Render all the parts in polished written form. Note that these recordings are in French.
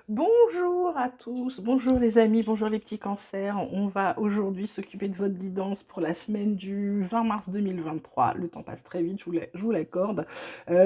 Bonjour à tous, bonjour les amis, bonjour les petits cancers. On va aujourd'hui s'occuper de votre guidance pour la semaine du 20 mars 2023. Le temps passe très vite, je vous l'accorde.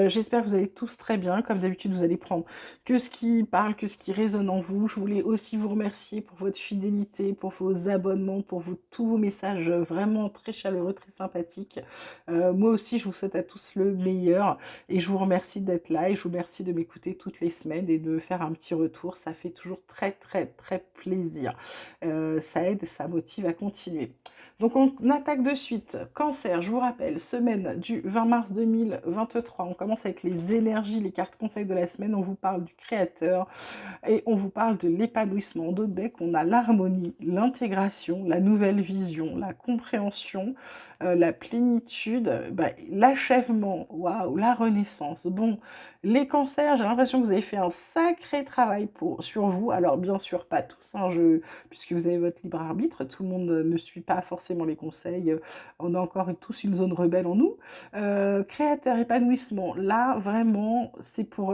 J'espère que vous allez tous très bien. Comme d'habitude, vous allez prendre que ce qui parle, que ce qui résonne en vous. Je voulais aussi vous remercier pour votre fidélité, pour vos abonnements, pour tous vos messages vraiment très chaleureux, très sympathiques. Moi aussi, je vous souhaite à tous le meilleur. Et je vous remercie d'être là et je vous remercie de m'écouter toutes les semaines et de faire un petit retour. Ça fait toujours très, très, très plaisir. Ça aide, ça motive à continuer. Donc on attaque de suite. Cancer, je vous rappelle, semaine du 20 mars 2023. On commence avec les énergies, les cartes conseils de la semaine. On vous parle du créateur et on vous parle de l'épanouissement. En d'autres decks, on a l'harmonie, l'intégration, la nouvelle vision, la compréhension, la plénitude, l'achèvement, waouh, la renaissance. Bon, les cancers, j'ai l'impression que vous avez fait un sacré travail sur vous. Alors bien sûr, pas tous, hein, puisque vous avez votre libre arbitre, tout le monde ne suit pas forcément les conseils. On a encore tous une zone rebelle en nous. Créateur, épanouissement, là, vraiment, c'est pour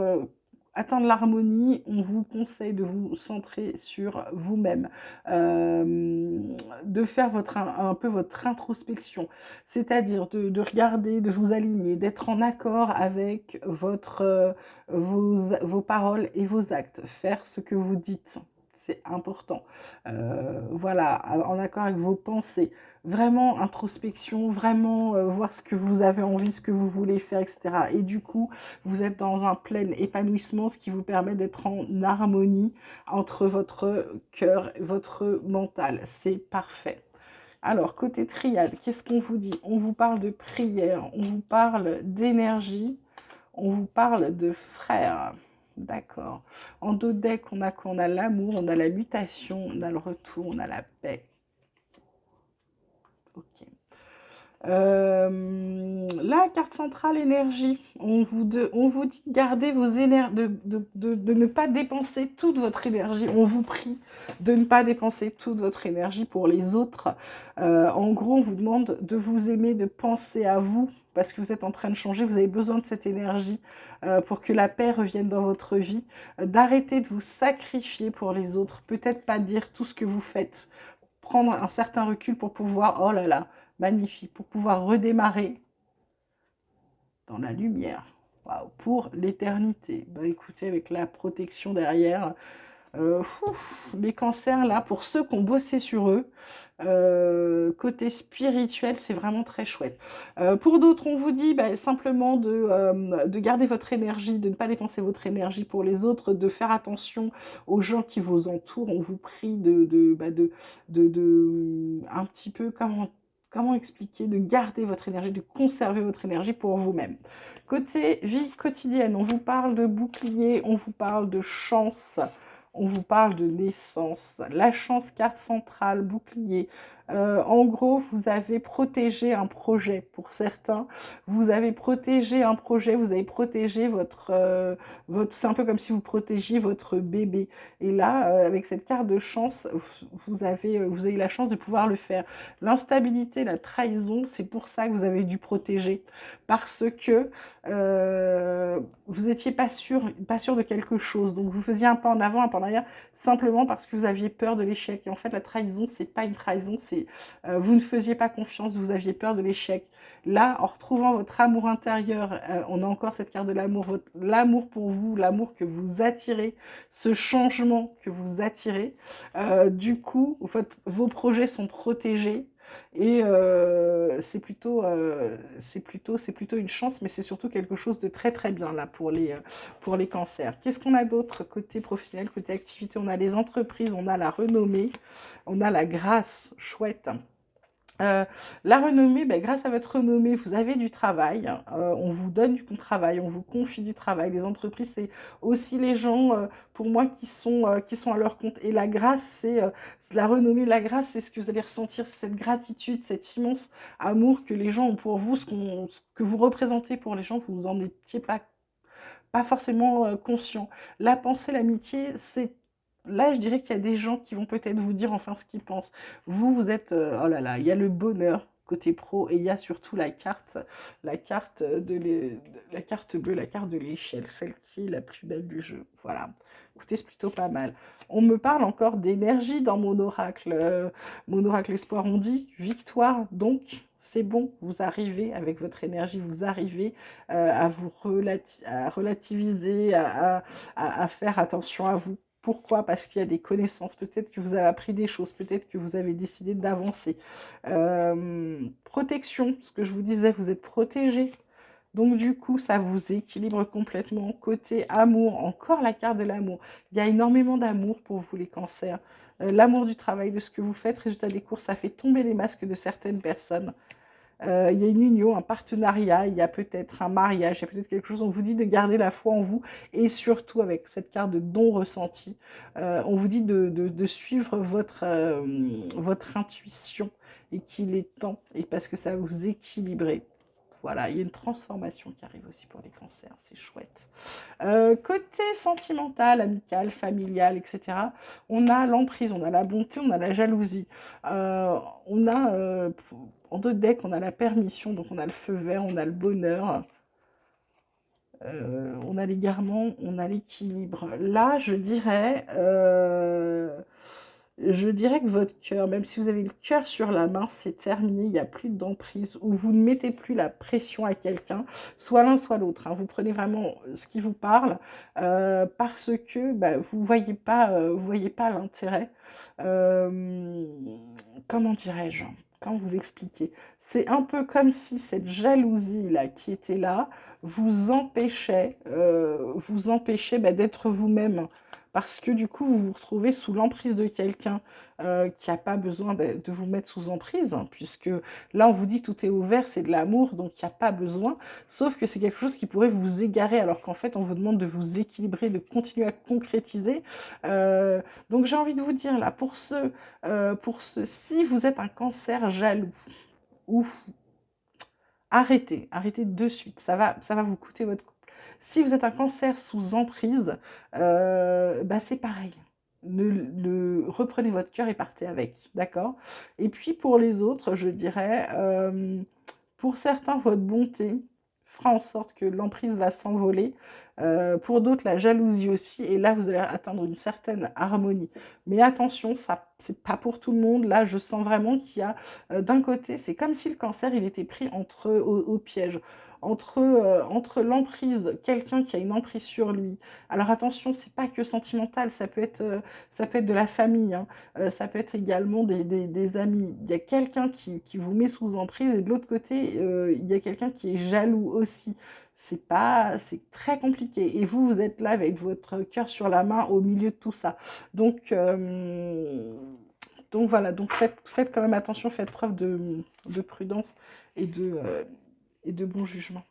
atteindre l'harmonie, on vous conseille de vous centrer sur vous-même, de faire un peu votre introspection, c'est-à-dire de regarder, de vous aligner, d'être en accord avec vos paroles et vos actes, faire ce que vous dites. C'est important. Voilà, en accord avec vos pensées. Vraiment introspection, vraiment voir ce que vous avez envie, ce que vous voulez faire, etc. Et du coup, vous êtes dans un plein épanouissement, ce qui vous permet d'être en harmonie entre votre cœur et votre mental. C'est parfait. Alors, côté triade, qu'est-ce qu'on vous dit? On vous parle de prière, on vous parle d'énergie, on vous parle de frères. D'accord. En dos deck, on a quoi? On a l'amour, on a la mutation, on a le retour, on a la paix. Ok. La carte centrale énergie, on vous dit de garder vos énergies, de ne pas dépenser toute votre énergie. On vous prie de ne pas dépenser toute votre énergie pour les autres. En gros, on vous demande de vous aimer, de penser à vous, parce que vous êtes en train de changer, vous avez besoin de cette énergie pour que la paix revienne dans votre vie, d'arrêter de vous sacrifier pour les autres, peut-être pas dire tout ce que vous faites, prendre un certain recul pour pouvoir, oh là là, magnifique, pour pouvoir redémarrer dans la lumière. Waouh, pour l'éternité. Bah écoutez, avec la protection derrière, les cancers là, pour ceux qui ont bossé sur eux, côté spirituel, c'est vraiment très chouette. Pour d'autres, on vous dit simplement de garder votre énergie, de ne pas dépenser votre énergie pour les autres, de faire attention aux gens qui vous entourent. On vous prie un petit peu, comment expliquer, de garder votre énergie, de conserver votre énergie pour vous-même. Côté vie quotidienne, on vous parle de bouclier, on vous parle de chance, on vous parle de naissance. La chance, carte centrale, bouclier. En gros, vous avez protégé un projet pour certains. Vous avez protégé un projet, vous avez protégé c'est un peu comme si vous protégiez votre bébé. Et là, avec cette carte de chance, vous avez la chance de pouvoir le faire. L'instabilité, la trahison, c'est pour ça que vous avez dû protéger. Parce que vous n'étiez pas sûr de quelque chose. Donc vous faisiez un pas en avant, un pas en arrière, simplement parce que vous aviez peur de l'échec. Et en fait, la trahison, c'est pas une trahison, c'est vous ne faisiez pas confiance, vous aviez peur de l'échec. Là, en retrouvant votre amour intérieur, on a encore cette carte de l'amour, l'amour pour vous, l'amour que vous attirez, ce changement que vous attirez. Du coup, vos projets sont protégés. Et c'est plutôt une chance, mais c'est surtout quelque chose de très très bien là pour les cancers. Qu'est-ce qu'on a d'autre côté professionnel, côté activité? On a les entreprises, on a la renommée, on a la grâce, chouette. La renommée, grâce à votre renommée, vous avez du travail, on vous donne du travail, on vous confie du travail. Les entreprises, c'est aussi les gens, pour moi, qui sont à leur compte. Et la grâce, c'est la renommée, la grâce, c'est ce que vous allez ressentir, c'est cette gratitude, cet immense amour que les gens ont pour vous, ce que vous représentez pour les gens, vous en étiez pas forcément conscient. La pensée, l'amitié, c'est là, je dirais qu'il y a des gens qui vont peut-être vous dire enfin ce qu'ils pensent. Vous êtes, oh là là, il y a le bonheur côté pro, et il y a surtout la carte la carte bleue, la carte de l'échelle, celle qui est la plus belle du jeu. Voilà. Écoutez, c'est plutôt pas mal. On me parle encore d'énergie dans mon oracle espoir. On dit victoire, donc c'est bon, vous arrivez avec votre énergie, vous arrivez à relativiser, à faire attention à vous. Pourquoi? Parce qu'il y a des connaissances, peut-être que vous avez appris des choses, peut-être que vous avez décidé d'avancer. Protection, ce que je vous disais, vous êtes protégé. Donc du coup, ça vous équilibre complètement. Côté amour, encore la carte de l'amour. Il y a énormément d'amour pour vous les cancers. L'amour du travail, de ce que vous faites, résultat des cours, ça fait tomber les masques de certaines personnes. Il y a une union, un partenariat, il y a peut-être un mariage, il y a peut-être quelque chose. On vous dit de garder la foi en vous et surtout avec cette carte de don ressenti, on vous dit de suivre votre intuition et qu'il est temps, et parce que ça va vous équilibrer. Voilà, il y a une transformation qui arrive aussi pour les cancers, c'est chouette. Côté sentimental, amical, familial, etc., on a l'emprise, on a la bonté, on a la jalousie. On a, en deux decks, on a la permission, donc on a le feu vert, on a le bonheur, on a l'égarement, on a l'équilibre. Là, je dirais que votre cœur, même si vous avez le cœur sur la main, c'est terminé, il n'y a plus d'emprise, ou vous ne mettez plus la pression à quelqu'un, soit l'un, soit l'autre. Hein. Vous prenez vraiment ce qui vous parle, parce que bah, vous voyez pas l'intérêt. Euh, comment dirais-je? Comment vous expliquer? C'est un peu comme si cette jalousie-là qui était là vous empêchait bah, d'être vous-même. Parce que du coup, vous vous retrouvez sous l'emprise de quelqu'un qui n'a pas besoin de vous mettre sous emprise, hein, puisque là, on vous dit tout est ouvert, c'est de l'amour, donc il n'y a pas besoin. Sauf que c'est quelque chose qui pourrait vous égarer, alors qu'en fait, on vous demande de vous équilibrer, de continuer à concrétiser. Donc j'ai envie de vous dire là, pour ceux, si vous êtes un cancer jaloux, ouf, arrêtez de suite, ça va vous coûter votre couple. Si vous êtes un cancer sous emprise, bah c'est pareil. Reprenez votre cœur et partez avec, d'accord? Et puis pour les autres, je dirais, pour certains, votre bonté fera en sorte que l'emprise va s'envoler. Pour d'autres, la jalousie aussi. Et là, vous allez atteindre une certaine harmonie. Mais attention, ça, c'est pas pour tout le monde. Là, je sens vraiment qu'il y a, d'un côté, c'est comme si le cancer, il était pris au piège. Entre l'emprise, quelqu'un qui a une emprise sur lui. Alors attention, c'est pas que sentimental, ça peut être de la famille, hein. Ça peut être également des amis. Il y a quelqu'un qui vous met sous emprise et de l'autre côté, il y a quelqu'un qui est jaloux aussi. C'est très compliqué. Et vous, vous êtes là avec votre cœur sur la main au milieu de tout ça. Donc, voilà, donc faites quand même attention, faites preuve de prudence et et de bon jugement.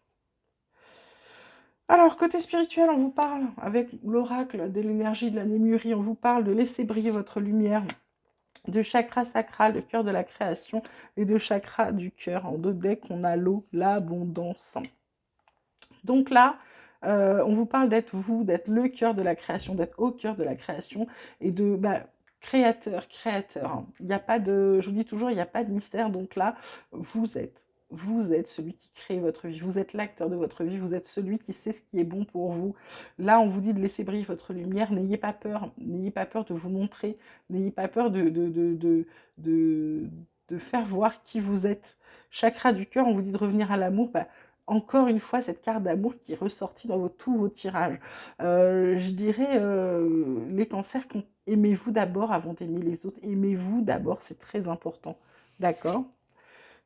Alors, côté spirituel, on vous parle, avec l'oracle de l'énergie de la Némurie, on vous parle de laisser briller votre lumière, de chakra sacral, le cœur de la création, et de chakra du cœur. En deux decks, on a l'eau, l'abondance. Donc là, on vous parle d'être vous, d'être le cœur de la création, d'être au cœur de la création, et de créateur. Il n'y a pas de, je vous dis toujours, il n'y a pas de mystère. Donc là, vous êtes. Vous êtes celui qui crée votre vie, vous êtes l'acteur de votre vie, vous êtes celui qui sait ce qui est bon pour vous. Là, on vous dit de laisser briller votre lumière, n'ayez pas peur de vous montrer, n'ayez pas peur de faire voir qui vous êtes. Chakra du cœur, on vous dit de revenir à l'amour, encore une fois, cette carte d'amour qui est ressortie dans tous vos tirages. Je dirais, les cancers, aimez-vous d'abord avant d'aimer les autres. Aimez-vous d'abord, c'est très important. D'accord?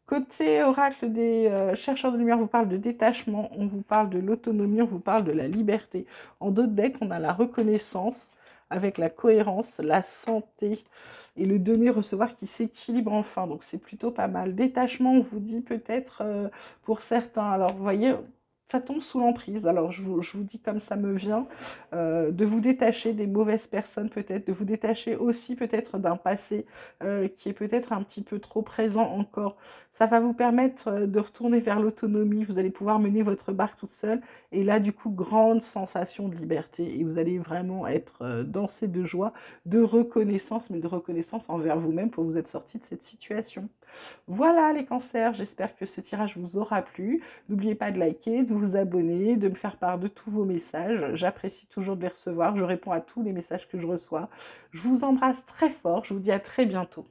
Côté oracle des chercheurs de lumière, on vous parle de détachement, on vous parle de l'autonomie, on vous parle de la liberté. En d'autres decks, on a la reconnaissance avec la cohérence, la santé et le donner-recevoir qui s'équilibre enfin. Donc c'est plutôt pas mal. Détachement, on vous dit peut-être pour certains. Alors vous voyez, ça tombe sous l'emprise. Alors je vous dis comme ça me vient, de vous détacher des mauvaises personnes peut-être, de vous détacher aussi peut-être d'un passé qui est peut-être un petit peu trop présent encore. Ça va vous permettre de retourner vers l'autonomie, vous allez pouvoir mener votre barque toute seule, et là du coup, grande sensation de liberté, et vous allez vraiment être dansé de joie, de reconnaissance, mais de reconnaissance envers vous-même pour vous être sorti de cette situation. Voilà les cancers, j'espère que ce tirage vous aura plu. N'oubliez pas de liker, de vous abonner, de me faire part de tous vos messages. J'apprécie toujours de les recevoir, je réponds à tous les messages que je reçois. Je vous embrasse très fort, je vous dis à très bientôt.